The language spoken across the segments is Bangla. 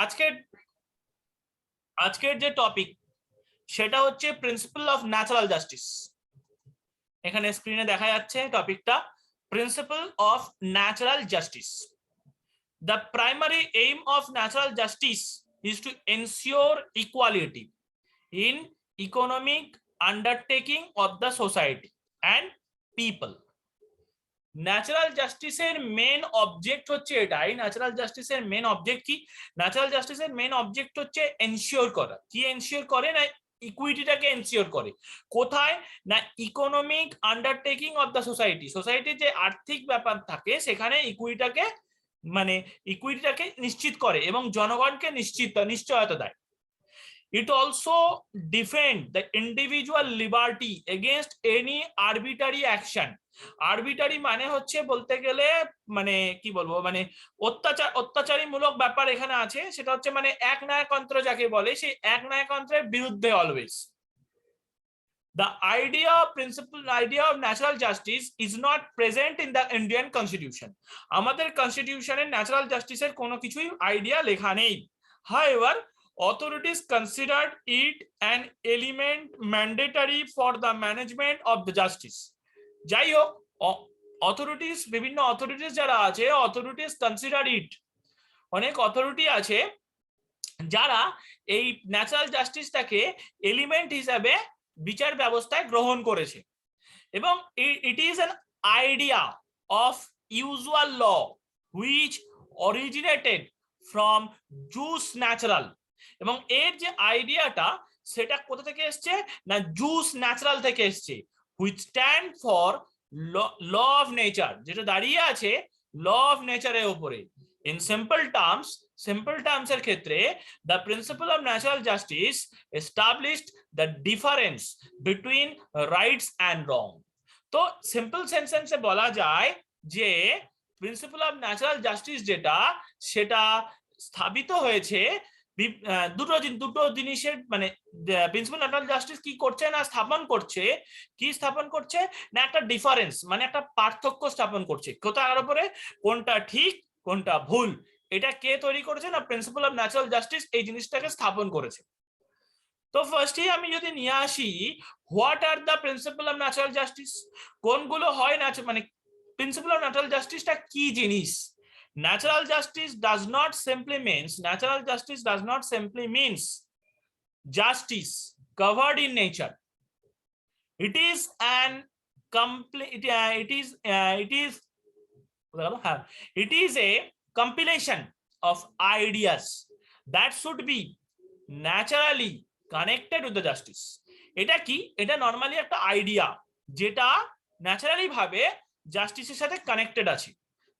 আজকের আজকের যে টপিক সেটা হচ্ছে প্রিন্সিপাল অফ ন্যাচারাল জাস্টিস। এখানে স্ক্রিনে দেখা যাচ্ছে টপিকটা, principal of natural justice. The primary aim of natural justice is to ensure equality in economic undertaking of the society and people. Natural জাস্টিসের মেন অবজেক্ট হচ্ছে এটাই। ন্যাচারাল জাস্টিসের মেন অবজেক্ট কি? ন্যাচারাল জাস্টিসের মেন অবজেক্ট হচ্ছে এনশিওর করা। কি এনশিওর করে? না ইকুইটিটাকে এনশিওর করে। কোথায়? না economic undertaking of the society. সোসাইটির যে আর্থিক ব্যাপার থাকে সেখানে ইকুইটিটাকে নিশ্চিত করে এবং জনগণকে নিশ্চয়তা দেয়। It also defend the individual liberty against any arbitrary action. Arbitrary মানে হচ্ছে বলতে গেলে মানে কি বলবো, মানে অত্যাচারীমূলক ব্যাপার এখানে আছে। সেটা হচ্ছে মানে একনায়কতন্ত্র যাকে বলে, সেই একনায়কতন্ত্রের বিরুদ্ধে always. The idea of natural justice is not present in the Indian constitution. আমাদের কনস্টিটিউশনের ন্যাচারাল জাস্টিসের কোনো কিছুই আইডিয়া লেখা নেই। However, authorities considered it an element mandatory for the management of the justice. যাই হোক, অথরিটিস, বিভিন্ন অথরিটিস যারা আছে, অথরিটিস কনসিডার ইট, অনেক অথরিটি আছে যারা এই ন্যাচারাল জাস্টিসটাকে এলিমেন্ট হিসাবে বিচার ব্যবস্থায় গ্রহণ করেছে। এবং it is an idea of usual law which originated from jus natural. এবং এর যে আইডিয়াটা সেটা কোথা থেকে এসছে? না জুস ন্যাচারাল থেকে এসছে, which stand for law of nature, যেটা দাঁড়িয়ে আছে ল অফ নেচারের উপরে। ইন সিম্পল টার্মস এর ক্ষেত্রে the principle of natural justice established the difference between rights and wrong. তো সিম্পল সেন্টেন্সে বলা যায় যে প্রিন্সিপাল অফ ন্যাচারাল জাস্টিস যেটা, সেটা স্থাপিত হয়েছে দুটো জিনিসের, মানে প্রিন্সিপাল ন্যাচারাল জাস্টিস কি করছে না স্থাপন করছে না একটা ডিফারেন্স, মানে একটা পার্থক্য স্থাপন করছে। কোথার উপরে? কোনটা ঠিক কোনটা ভুল, এটা কে তৈরি করেছে? না প্রিন্সিপাল অফ ন্যাচারাল জাস্টিস এই জিনিসটাকে স্থাপন করেছে। তো ফার্স্টে আমি যদি নিয়ে আসি, what are the principal of natural justice, কোনগুলো হয় না, মানে প্রিন্সিপাল অফ ন্যাচারাল জাস্টিসটা কি জিনিস? Natural justice does not simply means justice covered in nature. It is an it is a compilation of ideas that should be naturally connected with the justice. এটা কি? এটা নরমালি একটা আইডিয়া যেটা ন্যাচারালি ভাবে জাস্টিসের সাথে কানেক্টেড আছে,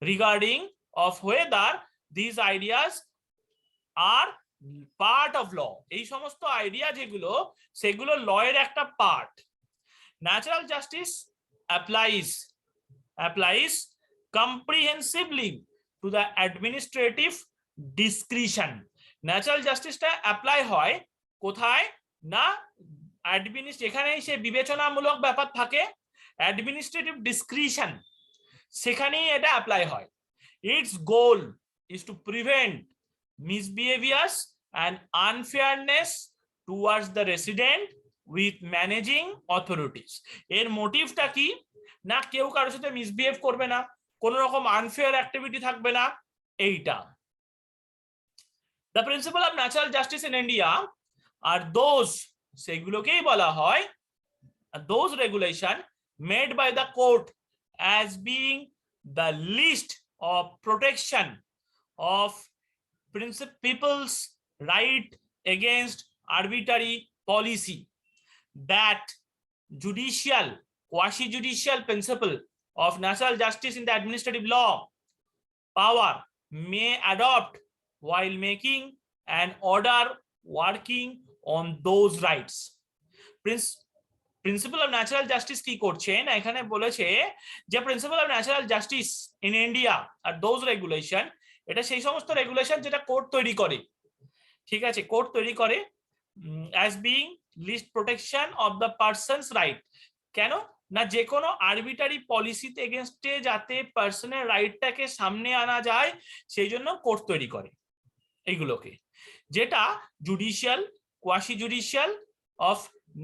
regarding of whether these ideas are part of law. এই সমস্ত আইডিয়া যেগুলো, সেগুলো ল এর একটা part. Natural justice applies comprehensively to the administrative discretion. Natural জাস্টিসটা অ্যাপ্লাই হয় কোথায়? না এখানে সে বিবেচনামূলক ব্যাপার থাকে, অ্যাডমিনিস্ট্রেটিভ ডিসক্রিশন, সেখানেই এটা অ্যাপ্লাই হয়। Its goal is to prevent misbehaviors and unfairness towards the resident with managing authorities. এর মোটিভটা কি? না কেউ কারোর সাথে মিসবিহেভ করবে না, কোন রকম আনফেয়ার অ্যাক্টিভিটি থাকবে না, এইটা। The principle of natural justice in India are those, সেগুলোকেই বলা হয় those regulation made by the court as being the least of protection of people's right against arbitrary policy. That quasi-judicial principle of natural justice in the administrative law power may adopt while making an order working on those rights. Principle of natural justice কি করছে না, এখানে বলেছে যে principle of natural justice in India are those regulation, এটা সেই সমস্ত রেগুলেশন যেটা কোর্ট তৈরি করে, ঠিক আছে, কোর্ট তৈরি করে as being list protection of the persons right. কেন না যে কোনো আরবিটারি পলিসিতে এগেনস্টে যাতে পার্সনের রাইটটাকে সামনে আনা যায়, সেই জন্য কোর্ট তৈরি করে। এইগুলোকে, যেটা judicial, quasi judicial of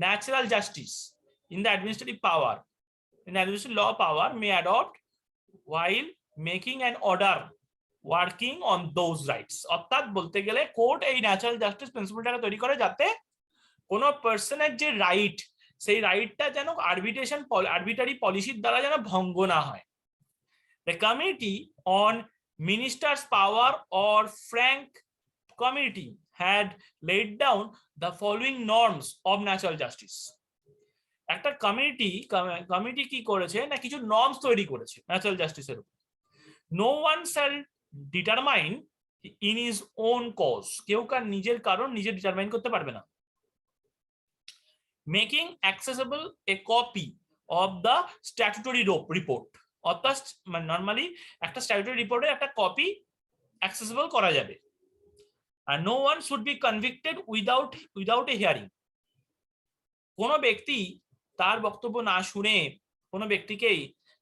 natural justice in the administrative power, in the administrative law power may adopt while making an order working on those rights. অর্থাৎ বলতে গেলে কোর্ট এই ন্যাচারাল জাস্টিস প্রিন্সিপালটাকে তৈরি করে যাতে কোনো পার্সনের যে রাইট, সেই রাইটটা যেন আরবিটারি পলিসির দ্বারা যেন ভঙ্গ না হয়। The committee on ministers' power or frank committee had laid down the following norms of natural justice. একটা কমিটি কি করেছে না, কিছু নর্মস তৈরি করেছে ন্যাচারাল জাস্টিসের উপর। No one shall determine in his own cause, কেউ কার নিজের কারণ নিজে ডিটারমাইন করতে পারবে না। Making accessible a copy of the statutory report, অর্থাৎ নর্মালি একটা স্ট্যাটুটরি রিপোর্টের একটা কপি অ্যাক্সেসেবল করা যাবে। আর no one should be convicted without a hearing, কোনো ব্যক্তি তার বক্তব্য না শুনে কোনো ব্যক্তিকেই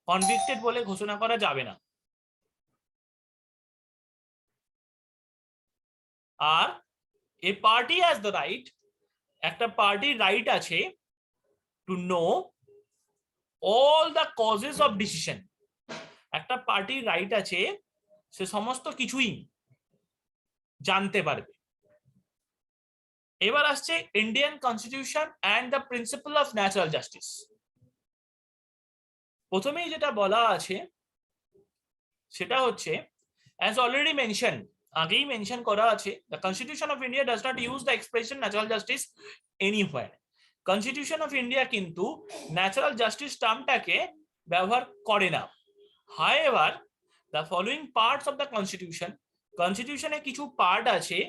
কনভিক্টেড বলে ঘোষণা করা যাবে না। আর এ পার্টি হ্যাজ দ্য রাইট, একটা পার্টির রাইট আছে to know all the causes of decision, একটা পার্টির রাইট আছে সে সমস্ত কিছুই জানতে পারবে। এবার আসছে Indian constitution and the principle of natural justice. প্রথমেই যেটা বলা আছে সেটা হচ্ছে, অ্যাজ অলরেডি মেনশন, আগেই মেনশন করা আছে, the constitution of India does not use the expression natural justice anywhere. Constitution of India কিন্তু ন্যাচারাল জাস্টিস টার্মটাকে ব্যবহার করে না। However the following parts of the constitution, কনস্টিটিউশনে কিছু পার্ট আছে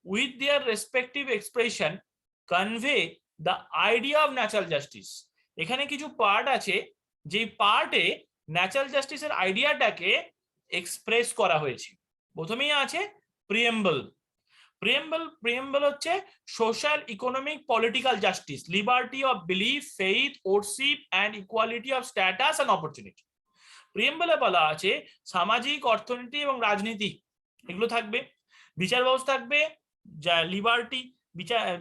with their respective expression convey the idea of natural justice. এখানে কিছু পার্ট আছে যে পার্টে ন্যাচারাল জাস্টিসের আইডিয়াটাকে এক্সপ্রেস করা হয়েছে। প্রথমেই আছে প্রিএম্বল। প্রিএম্বল হচ্ছে social, economic, political justice, liberty of belief, faith, worship and equality of status and opportunity. প্রিএম্বলে বলা আছে সামাজিক, অর্থনীতি এবং রাজনীতি এগুলো থাকবে। বিচার ব্যবস্থা থাকবে যা লিবার্টি,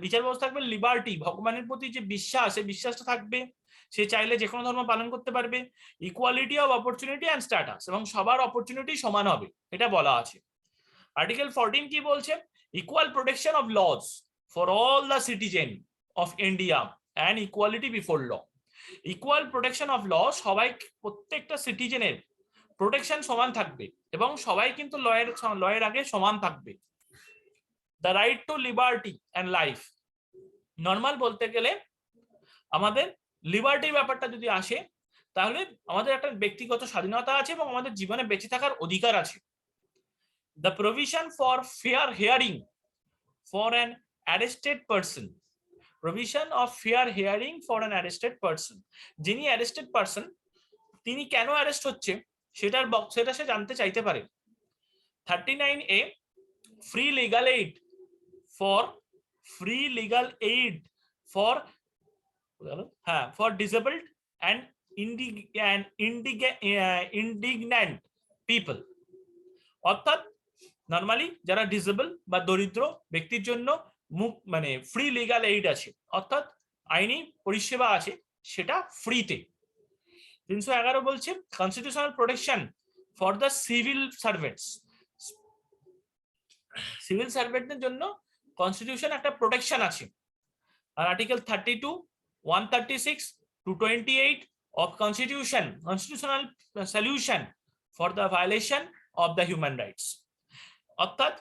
বিচার ব্যবস্থা থাকবে লিবার্টি, ভগবানের প্রতি যে বিশ্বাস, সেই বিশ্বাসটা থাকবে, সে চাইলে যে কোনো ধর্ম পালন করতে পারবে। Equality of opportunity and status, এবং সবার অপরচুনিটি সমান হবে, এটা বলা আছে। আর্টিকেল 14 কি বলছে? Equal protection of laws for all the citizen of India and equality before law. Equal protection of law, সবাই, প্রত্যেকটা সিটিজেনের প্রোটেকশন সমান থাকবে এবং সবাই কিন্তু লয়ের আগে সমান থাকবে। The right to liberty and life, normal বলতে গেলে আমাদের লিবার্টি ব্যাপারটা যদি আসে তাহলে আমাদের একটা ব্যক্তিগত স্বাধীনতা আছে এবং আমাদের জীবনে বেঁচে থাকার অধিকার আছে। The provision for fair hearing for an arrested person, provision of fair hearing for an arrested person, যিনি arrested person তিনি কেন অ্যারেস্ট হচ্ছে সেটা সে জানতে চাইতে পারে। 39A, free legal aid for disabled and indignant people, অর্থাৎ নরমালি যারা ডিসেবল বা দরিদ্র ব্যক্তির জন্য মানে ফ্রি লিগাল এইড আছে, অর্থাৎ আইনি পরিষেবা আছে, সেটা ফ্রিতে। 311 বলছে constitutional protection for the civil servants, civil সার্ভেন্টদের জন্য কনস্টিটিউশন একটা প্রোটেকশন আছে। আর article 32, 136 to 28 of constitutional solution for the violation of the human rights, অর্থাৎ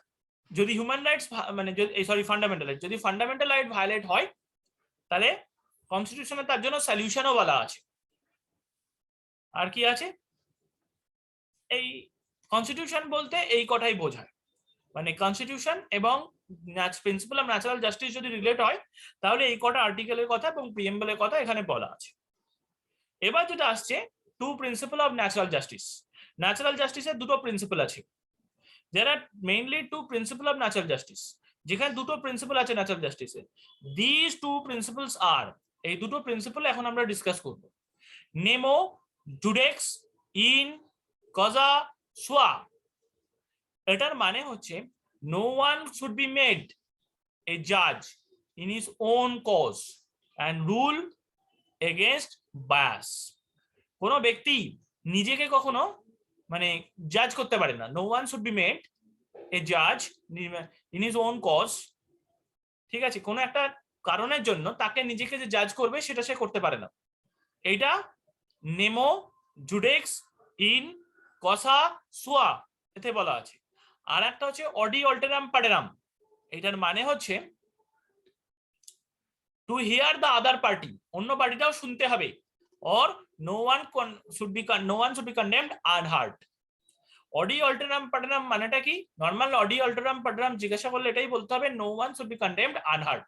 যদি হিউম্যান রাইটস মানে যদি ফান্ডামেন্টাল রাইট ভায়োলেট হয় তাহলে কনস্টিটিউশনে তার জন্য সলিউশনও বলা আছে। আর কি আছে? এই কনস্টিটিউশন বলতে এই কথাই বোঝায়, মানে কনস্টিটিউশন এবং প্রিন্সিপাল অফ ন্যাচারাল জাস্টিস যদি রিলেট হয় তাহলে এই কটা আর্টিকেলের কথা এবং প্রিএম্বলের কথা এখানে বলা আছে। এবার যেটা আসছে two principal of natural justice. Natural জাস্টিসের দুটো প্রিন্সিপাল আছে। There are mainly two principles of natural justice, যেখানে দুটো প্রিন্সিপাল আছে natural জাস্টিসে। These two principles are, এই দুটো প্রিন্সিপাল এখন আমরা ডিসকাস করব। Nemo judex in causa sua, এটার মানে হচ্ছে no one should be made a judge in his own cause and rule against bias. কোনো ব্যক্তি নিজেকে কখনো মানে জাজ করতে পারে না। no one should be made a judge in his own cause, ঠিক আছে, কোনো একটা কারণের জন্য তাকে নিজেকে যে জাজ করবে সেটা সে করতে পারে না। এইটা নেমো জুডেক্স ইন কসা সুয়া এতে বলা আছে। আর একটা হচ্ছে অডি অল্টেরাম পাডেরাম, এটার মানে হচ্ছে to hear the other party, অন্য পার্টিটাও শুনতে হবে, or no one should be condemned unheard. Audi alteram partem মানেটা কি? নর্মাল অডি অল্টেরাম পাডেরাম জিজ্ঞাসা করলে এটাই বলতে হবে, no one should be condemned unheard.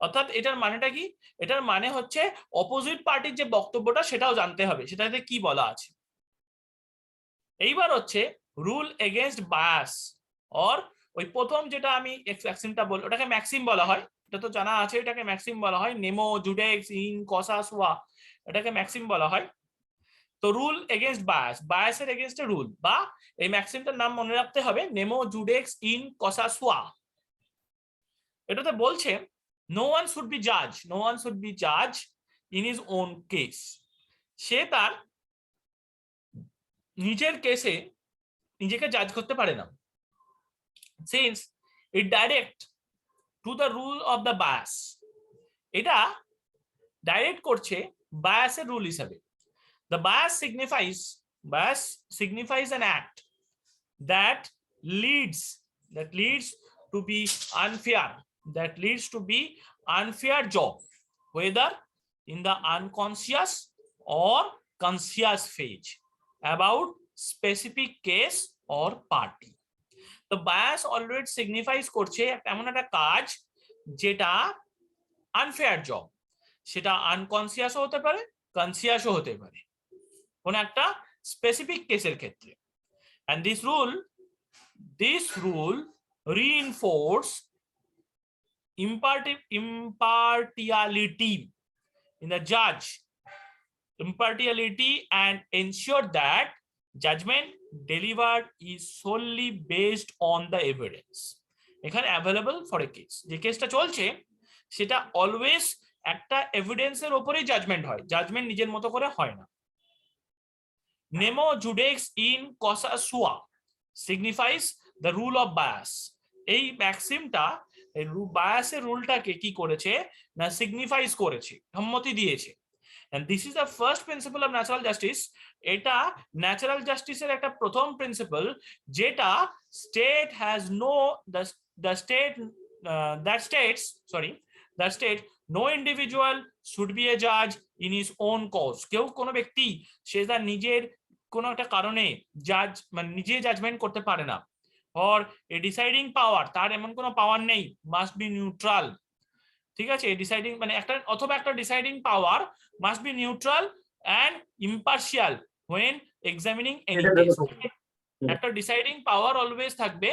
অর্থাৎ এটার মানেটা কি? এটার মানে হচ্ছে অপোজিট পার্টির যে বক্তব্যটা সেটাও জানতে হবে, সেটাতে কি বলা আছে। এইবার হচ্ছে রুল এগেইনস্ট বায়াস, অর ওই প্রথম যেটা আমি ম্যাক্সিমটা বল, ওটাকে ম্যাক্সিম বলা হয়, এটা তো জানা আছে, এটাকে ম্যাক্সিম বলা হয়। নেমো জুডেক্স ইন কসা সুয়া এটাকে ম্যাক্সিম বলা হয়। তো রুল এগেইনস্ট বায়াস, বায়াসের এগেইনস্টে রুল, বা এই ম্যাক্সিমটার নাম মনে রাখতে হবে নেমো জুডেক্স ইন কসা সুয়া। এটাতে বলছে no one should be judged, no one should be judged in his own case, সে তার নিজের কেসে নিজেকে জাজ করতে পারে না, since it direct to the rule of the bias, এটা ডাইরেক্ট করছে বায়াসের রুল হিসাবে। the bias signifies an act that leads to be unfair job, whether in the unconscious or conscious phase, about specific case or party. The bias always signifies করছে এমন একটা কাজ যেটা আনফেয়ার জব, সেটা আনকনসিয়াসও হতে পারে, কনসিয়াসও হতে পারে কোন একটা স্পেসিফিক কেসের ক্ষেত্রে। and this rule reinforce impartiality in the judge, and ensure that judgment delivered is solely based on the evidence এখানে available for a case, যে কেসটা চলছে সেটা অলওয়েজ একটা এভিডেন্সের উপরেই জাজমেন্ট হয়, জাজমেন্ট নিজের মতো করে হয় না। নেমো জুডেক্স in kosha সুয়া signifies the rule of bias, এই ম্যাক্সিমটা বায়াসের রুলটাকে কি করেছে না সিগনিফাইজ করেছে, সম্মতি দিয়েছে। and this is the first principle of natural justice, এটা ন্যাচারাল জাস্টিসের একটা প্রথম প্রিন্সিপল, যেটা state has no no individual should be a judge in his own cause, কেউ কোনো ব্যক্তি সে তার নিজের কোনো একটা কারণে জাজ মানে নিজে জাজমেন্ট করতে পারে না, or a deciding power, তার এমন কোনো পাওয়ার নেই, must be neutral, ঠিক আছে, ডিসাইডিং মানে একটা অথবা একটা deciding power must be neutral and impartial when examining any case, একটা ডিসাইডিং পাওয়ার অলওয়েজ থাকবে,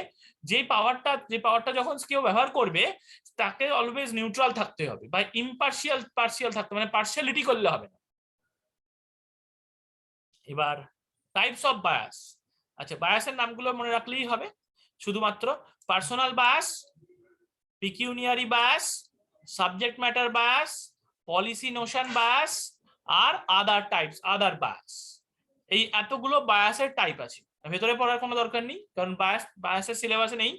যে পাওয়ারটা যখন কেউ ব্যবহার করবে তাকে অলওয়েজ নিউট্রাল থাকতে হবে বা পার্শিয়াল থাকতে, মানে পার্শিয়ালিটি করলে হবে না। এবার টাইপস অফ বায়াস, আচ্ছা বায়াসের নামগুলো মনে রাখলেই হবে, শুধুমাত্র personal bias, pecuniary bias, subject matter bias, policy notion bias, আর আদার বায়াস। এই এতগুলো বায়াসের টাইপ আছে, ভেতরে পড়ার কোনো দরকার নেই কারণ বায়াসের সিলেবাসে নেই,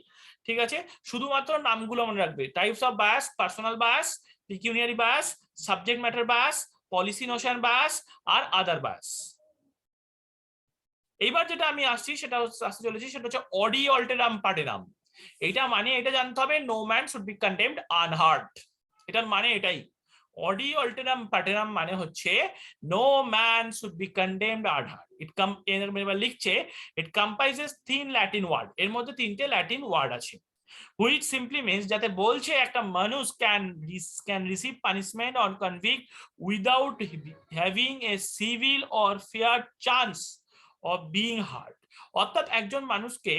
ঠিক আছে, শুধুমাত্র নামগুলো মনে রাখবে। Types of bias, personal bias, pecuniary bias, subject matter bias, policy notion bias, আর আদার বায়াস। এইবার যেটা আমি আসছি সেটা আসতে চলেছি সেটা হচ্ছে অডি অল্টেরাম পার্টেরাম। এটা মানে এটা জানতে হবে no man should be condemned unheard, এটার মানে এটাই। অডি অল্টেরাম পার্টেরাম মানে হচ্ছে no man should be condemned unheard. লিখছে ইট কম্পাইজেস 3 ল্যাটিন ওয়ার্ড, এর মধ্যে 3টে ল্যাটিন ওয়ার্ড আছে, which simply means যাতে বলছে একটা মানুষ can receive punishment or convict without having a civil or fair chance of being heard, অর্থাৎ একজন মানুষকে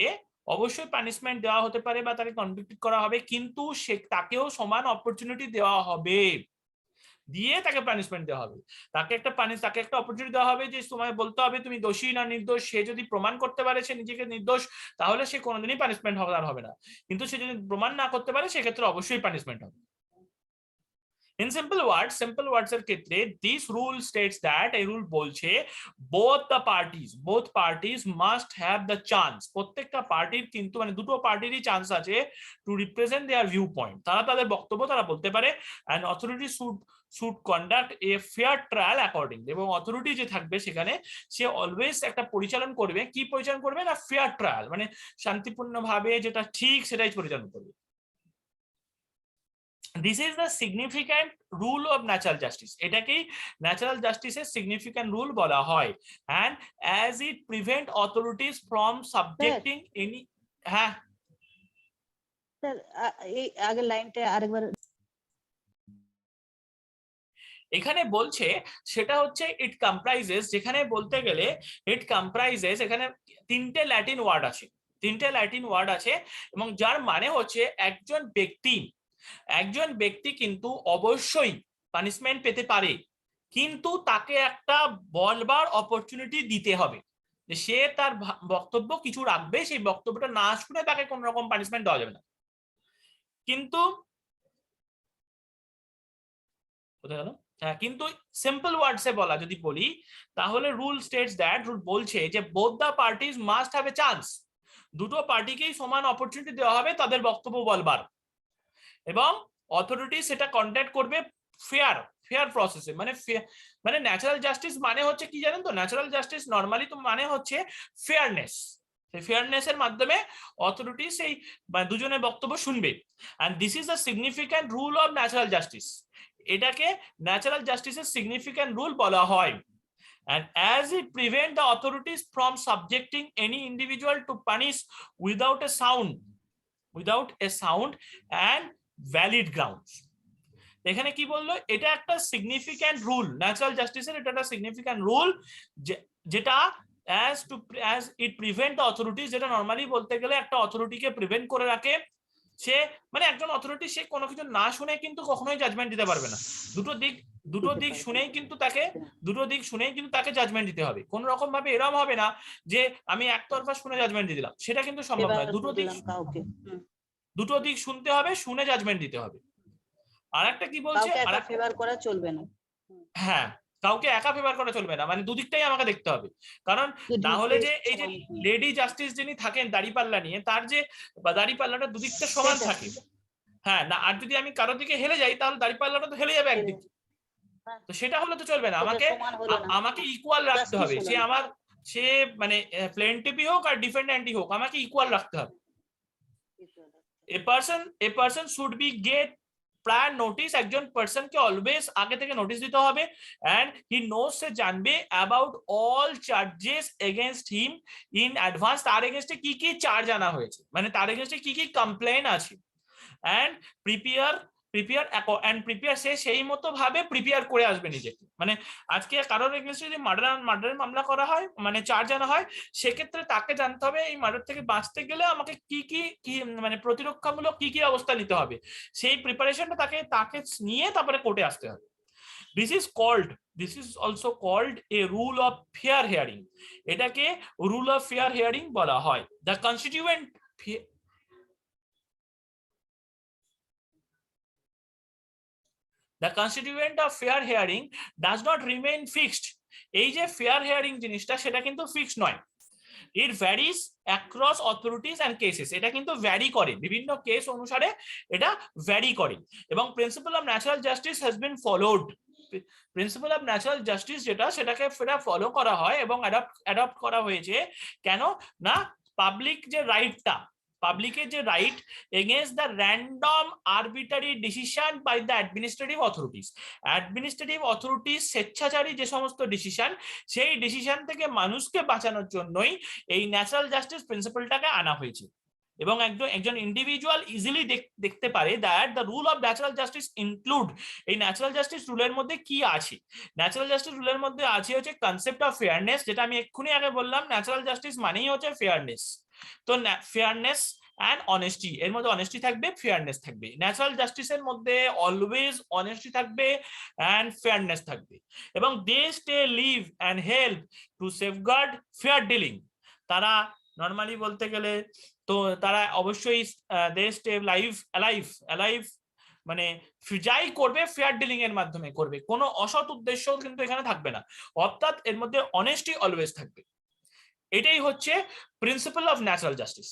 অবশ্যই পানিশমেন্ট দেওয়া হতে পারে বা তাকে কনভিক্ট করা হবে, কিন্তু তাকেও সমান অপরচুনিটি দেওয়া হবে দিয়ে তাকে পানিশমেন্ট দেওয়া হবে, তাকে একটা অপরচুনিটি দেওয়া হবে যে তোমায় বলতে হবে তুমি দোষী না নির্দোষ। সে যদি প্রমাণ করতে পারে সে নিজেকে নির্দোষ, তাহলে সে কোনোদিনই পানিশমেন্ট হবে না, কিন্তু সে যদি প্রমাণ না করতে পারে সেক্ষেত্রে অবশ্যই পানিশমেন্ট হবে। In simple words এর ক্ষেত্রে this rule states that এই রুল বলছে both parties must have the chance, প্রত্যেকটা পার্টির কিন্তু মানে দুটো পার্টিরই চান্স আছে to represent their viewpoint, তারা তাদের বক্তব্য তারা বলতে পারে, and authority should conduct a fair trial accordingly, এবং অথরিটি যে থাকবে সেখানে সে অলওয়েজ একটা পরিচালন করবে, কি পরিচালন করবে না ফেয়ার ট্রায়াল, মানে শান্তিপূর্ণভাবে যেটা ঠিক সেটাই পরিচালন করবে। This is the significant rule of natural justice, এটাকেই ন্যাচারাল জাস্টিসের সিগনিফিক্যান্ট রুল বলা হয়, and as it prevent authorities from subjecting any হ্যাঁ স্যার এই আগের লাইনটা আরেকবার। এখানে বলছে সেটা হচ্ছে ইট কম্প্রাইজেস, যেখানে বলতে গেলে ইট কম্প্রাইজেস, এখানে তিনটে ল্যাটিন ওয়ার্ড আছে এবং যার মানে হচ্ছে একজন ব্যক্তি কিন্তু অবশ্যই পানিশমেন্ট পেতে পারে, কিন্তু তাকে একটা বলবার অপরচুনিটি দিতে হবে যে সে তার বক্তব্য কিছু রাখবে, সেই বক্তব্যটা না শুনে তাকে কোন রকম পানিশমেন্ট দেওয়া যাবে না। কিন্তু কোথায় গেল, হ্যাঁ, কিন্তু সিম্পল ওয়ার্ডসে যদি বলি তাহলে রুল স্টেটস দ্যাট, রুল বলছে যে both the parties must have a chance, দুটো পার্টিকেই সমান অপরচুনিটি দেওয়া হবে তাদের বক্তব্য বলবার, এবং অথরিটি সেটা কন্ডাক্ট করবে ফেয়ার প্রসেসে। মানে ন্যাচারাল জাস্টিস মানে হচ্ছে কি জানেন তো, ন্যাচারাল জাস্টিস নরমালি তো মানে হচ্ছে ফেয়ারনেস, সেই ফেয়ারনেস এর মাধ্যমে অথরিটি সেই দুজনের বক্তব্য শুনবে, and this is the significant rule of natural justice, এটাকে ন্যাচারাল জাস্টিসের সিগনিফিক্যান্ট রুল বলা হয়। And as it prevent the authorities from subjecting any individual to punish without a sound and valid grounds, এখানে কি বললো, এটা একটা সিগনিফিক্যান্ট রুল ন্যাচারাল জাস্টিসের, এটা একটা সিগনিফিক্যান্ট রুল যেটা as it prevent the authorities, যেটা নরমালি বলতে গেলে একটা অথরিটিকে প্রিভেন্ট করে রাখে, সে মানে একজন অথরিটি সে কোনো কিছু না শুনে কিন্তু কখনোই জাজমেন্ট দিতে পারবে না, দুটো দিক শুনেই কিন্তু তাকে জাজমেন্ট দিতে হবে, কোন রকম ভাবে এরকম হবে না যে আমি একতরফা শুনে জাজমেন্ট দিয়ে দিলাম, সেটা কিন্তু সম্ভব নয়, দুটো দিক শুনতে হবে, শুনে জাজমেন্ট দিতে হবে। আর একটা কি বলছে, ফেভার করা চলবে না, হ্যাঁ কাউকে একা ফেভার করা চলবে না, মানে দুদিকটাই আমাকে দেখতে হবে, কারণ না হলে যে এই যে লেডি জাস্টিস যিনি থাকেন দাড়িপাল্লা নিয়ে, তার যে দাড়িপাল্লাটা দুদিকটা সমান থাকে, হ্যাঁ না, আর যদি আমি কারোর দিকে হেলে যাই তাহলে দাড়িপাল্লাটা তো হেলে যাবে একদিক, তো সেটা হলে তো চলবে না, আমাকে ইকুয়াল রাখতে হবে, সে মানে প্লেন্টিভই হোক আর ডিফেন্ডেন্টই হোক, আমাকে ইকুয়াল রাখতে হবে। a person should be get prior notice, একজন পারসনকে অলওয়েজ আগে থেকে নোটিস দিতে হবে, এন্ড হি নোস, সে জানবে about all charges against him in advance, তার এগেইনস্টে কি কি চার্জ আনা হয়েছে, মানে তার এগেইনস্টে কি কি কমপ্লেইন আছে, এন্ড প্রিপেয়ার সে সেই মতো ভাবে প্রিপেয়ার করে আসবে নিজেকে, মানে আজকে কারোর এগেইনস্টে যদি মার্ডারের মামলা করা হয়, মানে চার্জ আনা হয়, সেক্ষেত্রে তাকে জানতে হবে এই মার্ডার থেকে বাঁচতে গেলে আমাকে কি মানে প্রতিরক্ষামূলক কি অবস্থা নিতে হবে, সেই প্রিপারেশনটা তাকে নিয়ে তারপরে কোর্টে আসতে হবে। This is also called a rule of fair hearing, এটাকে রুল অফ ফেয়ার হিয়ারিং বলা হয়। The constituent of fair hearing does not remain fixed, এই যে ফেয়ার হিয়ারিং জিনিসটা সেটা কিন্তু ফিক্সড নয়, it varies across authorities and cases, এটা কিন্তু ভ্যারি করে, বিভিন্ন কেস অনুসারে এটা ভ্যারি করে, এবং principal of natural justice has been followed, principal of natural justice সেটাকে ফলো করা হয় এবং অ্যাডপ্ট করা হয়েছে, কেন না পাবলিকের যে right against the random arbitrary decision by the administrative authorities, স্বেচ্ছাচারী যে সমস্ত ডিসিশন, সেই ডিসিশন থেকে মানুষকে বাঁচানোর জন্যই এই ন্যাচারাল জাস্টিস প্রিন্সিপালটাকে আনা হয়েছে, এবং একজন ইন্ডিভিজুয়াল ইজিলি দেখতে পারে that the rule of natural justice include, এই ন্যাচারাল জাস্টিস রুলের মধ্যে কি আছে, ন্যাচারাল জাস্টিস রুলের মধ্যে আছে হচ্ছে কনসেপ্ট অফ ফেয়ারনেস, যেটা আমি এক্ষুনি আগে বললাম, ন্যাচারাল জাস্টিস মানেই হচ্ছে ফেয়ারনেস, তো ফেয়ারনেস অ্যান্ড অনেস্টি, এর মধ্যে অনেস্টি থাকবে, ফেয়ারনেস থাকবে। ন্যাচারাল জাস্টিসের মধ্যে অলওয়েজ অনেস্টি থাকবে অ্যান্ড ফেয়ারনেস থাকবে। এবং they stay live and help to safeguard fair dealing. তারা নর্মালি বলতে গেলে তো তারা অবশ্যই দে স্টে অ্যালাইভ মানে যাই করবে ফেয়ার ডিলিং এর মাধ্যমে করবে, কোনো অসৎ উদ্দেশ্য কিন্তু এখানে থাকবে না, অর্থাৎ এর মধ্যে অনেস্টি অলওয়েজ থাকবে। এটাই হচ্ছে প্রিন্সিপাল অফ ন্যাচারাল জাস্টিস।